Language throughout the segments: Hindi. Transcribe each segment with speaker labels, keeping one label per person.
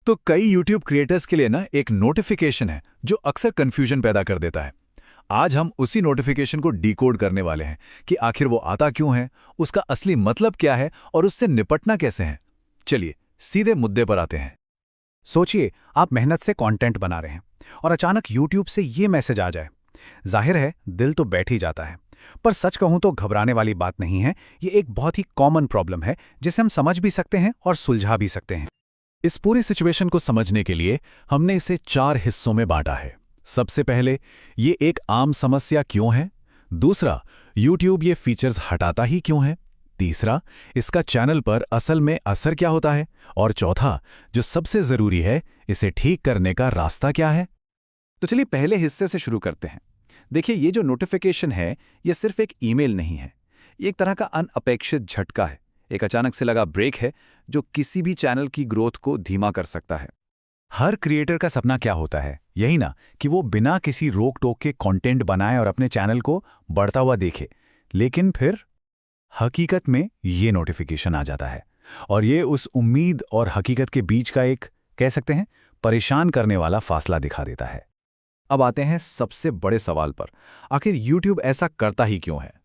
Speaker 1: तो कई YouTube क्रिएटर्स के लिए ना एक नोटिफिकेशन है जो अक्सर कंफ्यूजन पैदा कर देता है। आज हम उसी नोटिफिकेशन को डिकोड करने वाले हैं कि आखिर वो आता क्यों है, उसका असली मतलब क्या है और उससे निपटना कैसे है। चलिए सीधे मुद्दे पर आते हैं।
Speaker 2: सोचिए, आप मेहनत से कंटेंट बना रहे हैं और अचानक YouTube से ये मैसेज आ जाए। जाहिर है, दिल तो बैठ ही जाता है। पर सच कहूं तो घबराने वाली बात नहीं है। ये एक बहुत ही कॉमन प्रॉब्लम है जिसे हम समझ भी सकते हैं और सुलझा भी सकते हैं।
Speaker 1: इस पूरी सिचुएशन को समझने के लिए हमने इसे 4 हिस्सों में बांटा है। सबसे पहले, ये एक आम समस्या क्यों है। दूसरा, YouTube ये फीचर्स हटाता ही क्यों है। तीसरा, इसका चैनल पर असल में असर क्या होता है। और चौथा, जो सबसे जरूरी है, इसे ठीक करने का रास्ता क्या है।
Speaker 2: तो चलिए पहले हिस्से से शुरू करते हैं। देखिए, ये जो नोटिफिकेशन है, ये सिर्फ एक ईमेल नहीं है। ये एक तरह का अनअपेक्षित झटका है, एक अचानक से लगा ब्रेक है जो किसी भी चैनल की ग्रोथ को धीमा कर सकता है।
Speaker 1: हर क्रिएटर का सपना क्या होता है, यही ना, कि वो बिना किसी रोक टोक के कंटेंट बनाए और अपने चैनल को बढ़ता हुआ देखे। लेकिन फिर हकीकत में ये नोटिफिकेशन आ जाता है और ये उस उम्मीद और हकीकत के बीच का एक, कह सकते हैं, परेशान करने वाला फासला दिखा देता है।
Speaker 2: अब आते हैं सबसे बड़े सवाल पर। आखिर YouTube ऐसा करता ही क्यों है?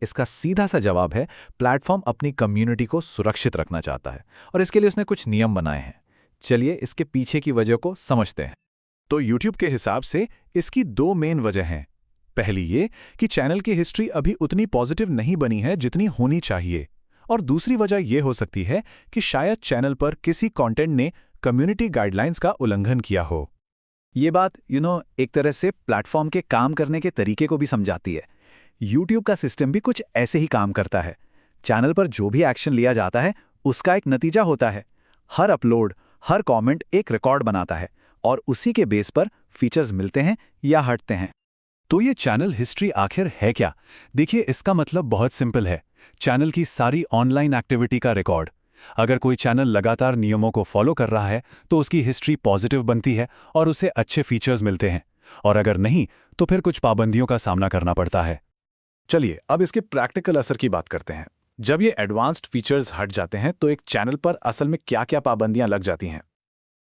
Speaker 2: इसका सीधा सा जवाब है, प्लेटफॉर्म अपनी कम्युनिटी को सुरक्षित रखना चाहता है और इसके लिए उसने कुछ नियम बनाए हैं। चलिए इसके पीछे की वजह को समझते हैं।
Speaker 1: तो YouTube के हिसाब से इसकी 2 मेन वजह हैं। पहली ये कि चैनल की हिस्ट्री अभी उतनी पॉजिटिव नहीं बनी है जितनी होनी चाहिए। और दूसरी वजह यह हो सकती है कि शायद चैनल पर किसी कंटेंट ने कम्युनिटी गाइडलाइंस का उल्लंघन किया हो।
Speaker 2: ये बात एक तरह से प्लेटफॉर्म के काम करने के तरीके को भी समझाती है। YouTube का सिस्टम भी कुछ ऐसे ही काम करता है। चैनल पर जो भी एक्शन लिया जाता है, उसका एक नतीजा होता है। हर अपलोड, हर कमेंट एक रिकॉर्ड बनाता है और उसी के बेस पर फीचर्स मिलते हैं या हटते हैं।
Speaker 1: तो ये चैनल हिस्ट्री आखिर है क्या? देखिए, इसका मतलब बहुत सिंपल है। चैनल की सारी ऑनलाइन एक्टिविटी का रिकॉर्ड। अगर कोई चैनल लगातार नियमों को फॉलो कर रहा है तो उसकी हिस्ट्री पॉजिटिव बनती है और उसे अच्छे फीचर्स मिलते हैं, और अगर नहीं तो फिर कुछ पाबंदियों का सामना करना पड़ता है।
Speaker 2: चलिए अब इसके प्रैक्टिकल असर की बात करते हैं। जब ये एडवांस्ड फीचर्स हट जाते हैं तो एक चैनल पर असल में क्या-क्या पाबंदियां लग जाती हैं?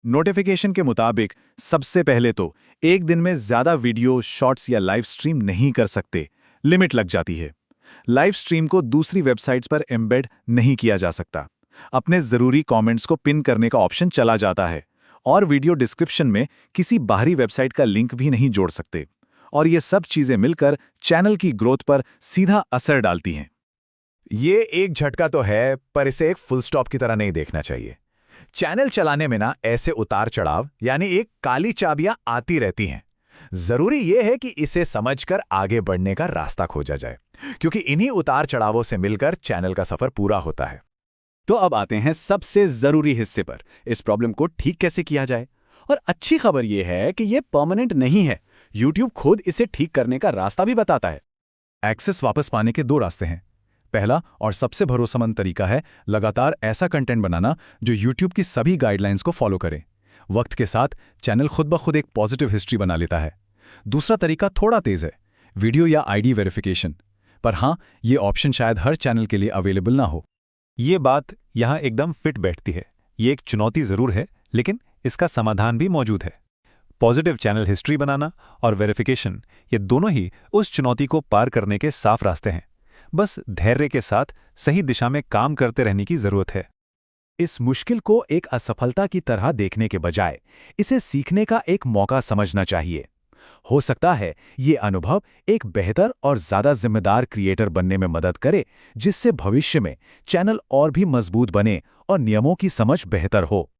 Speaker 1: नोटिफिकेशन के मुताबिक सबसे पहले तो एक दिन में ज्यादा वीडियो, शॉर्ट्स या लाइव स्ट्रीम नहीं कर सकते, लिमिट लग जाती है। लाइव स्ट्रीम को दूसरी वेबसाइट्स पर एम्बेड नहीं किया जा सकता। अपने जरूरी कमेंट्स को पिन करने का ऑप्शन चला जाता है और वीडियो डिस्क्रिप्शन में किसी बाहरी वेबसाइट का लिंक भी नहीं जोड़ सकते। और ये सब चीजें मिलकर चैनल की ग्रोथ पर सीधा असर डालती हैं। ये एक झटका तो है, पर इसे एक फुल स्टॉप की तरह नहीं देखना चाहिए। चैनल चलाने में ना ऐसे उतार चढ़ाव, यानी एक काली चाबियां आती रहती हैं। जरूरी यह है कि इसे समझकर आगे बढ़ने का रास्ता खोजा जाए, क्योंकि इन्हीं उतार चढ़ावों से मिलकर चैनल का सफर पूरा होता है।
Speaker 2: तो अब आते हैं सबसे जरूरी हिस्से पर, इस प्रॉब्लम को ठीक कैसे किया जाए। और अच्छी खबर यह है कि यह परमानेंट नहीं है। YouTube खुद इसे ठीक करने का रास्ता भी बताता है।
Speaker 1: एक्सेस वापस पाने के 2 रास्ते हैं। पहला और सबसे भरोसेमंद तरीका है लगातार ऐसा कंटेंट बनाना जो YouTube की सभी गाइडलाइंस को फॉलो करे। वक्त के साथ चैनल खुद ब खुद एक पॉजिटिव हिस्ट्री बना लेता है। दूसरा तरीका थोड़ा तेज है, वीडियो या ID वेरिफिकेशन। पर हाँ, ये ऑप्शन शायद हर चैनल के लिए अवेलेबल ना हो। ये बात यहाँ एकदम फिट बैठती है। ये एक चुनौती जरूर है, लेकिन इसका समाधान भी मौजूद है। पॉजिटिव चैनल हिस्ट्री बनाना और वेरिफिकेशन, ये दोनों ही उस चुनौती को पार करने के साफ रास्ते हैं। बस धैर्य के साथ सही दिशा में काम करते रहने की जरूरत है।
Speaker 2: इस मुश्किल को एक असफलता की तरह देखने के बजाय इसे सीखने का एक मौका समझना चाहिए। हो सकता है ये अनुभव एक बेहतर और ज्यादा जिम्मेदार क्रिएटर बनने में मदद करे, जिससे भविष्य में चैनल और भी मजबूत बने और नियमों की समझ बेहतर हो।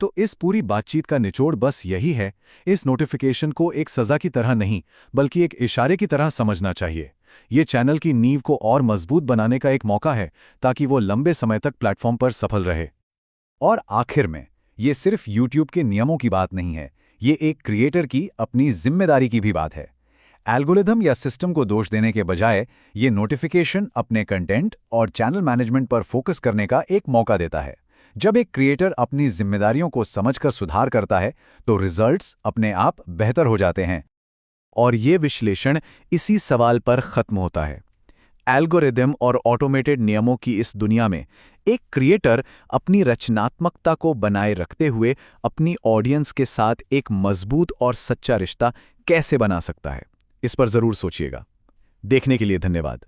Speaker 2: तो इस पूरी बातचीत का निचोड़ बस यही है, इस नोटिफिकेशन को एक सजा की तरह नहीं, बल्कि एक इशारे की तरह समझना चाहिए। ये चैनल की नींव को और मजबूत बनाने का एक मौका है, ताकि वो लंबे समय तक प्लेटफॉर्म पर सफल रहे। और आखिर में, ये सिर्फ YouTube के नियमों की बात नहीं है, ये एक क्रिएटर की अपनी जिम्मेदारी की भी बात है। एल्गोरिथम या सिस्टम को दोष देने के बजाय ये नोटिफिकेशन अपने कंटेंट और चैनल मैनेजमेंट पर फोकस करने का एक मौका देता है। जब एक क्रिएटर अपनी जिम्मेदारियों को समझकर सुधार करता है, तो रिजल्ट्स अपने आप बेहतर हो जाते हैं। और ये विश्लेषण इसी सवाल पर खत्म होता है। एल्गोरिदम और ऑटोमेटेड नियमों की इस दुनिया में
Speaker 1: एक क्रिएटर अपनी रचनात्मकता को बनाए रखते हुए अपनी ऑडियंस के साथ एक मजबूत और सच्चा रिश्ता कैसे बना सकता है, इस पर जरूर सोचिएगा। देखने के लिए धन्यवाद।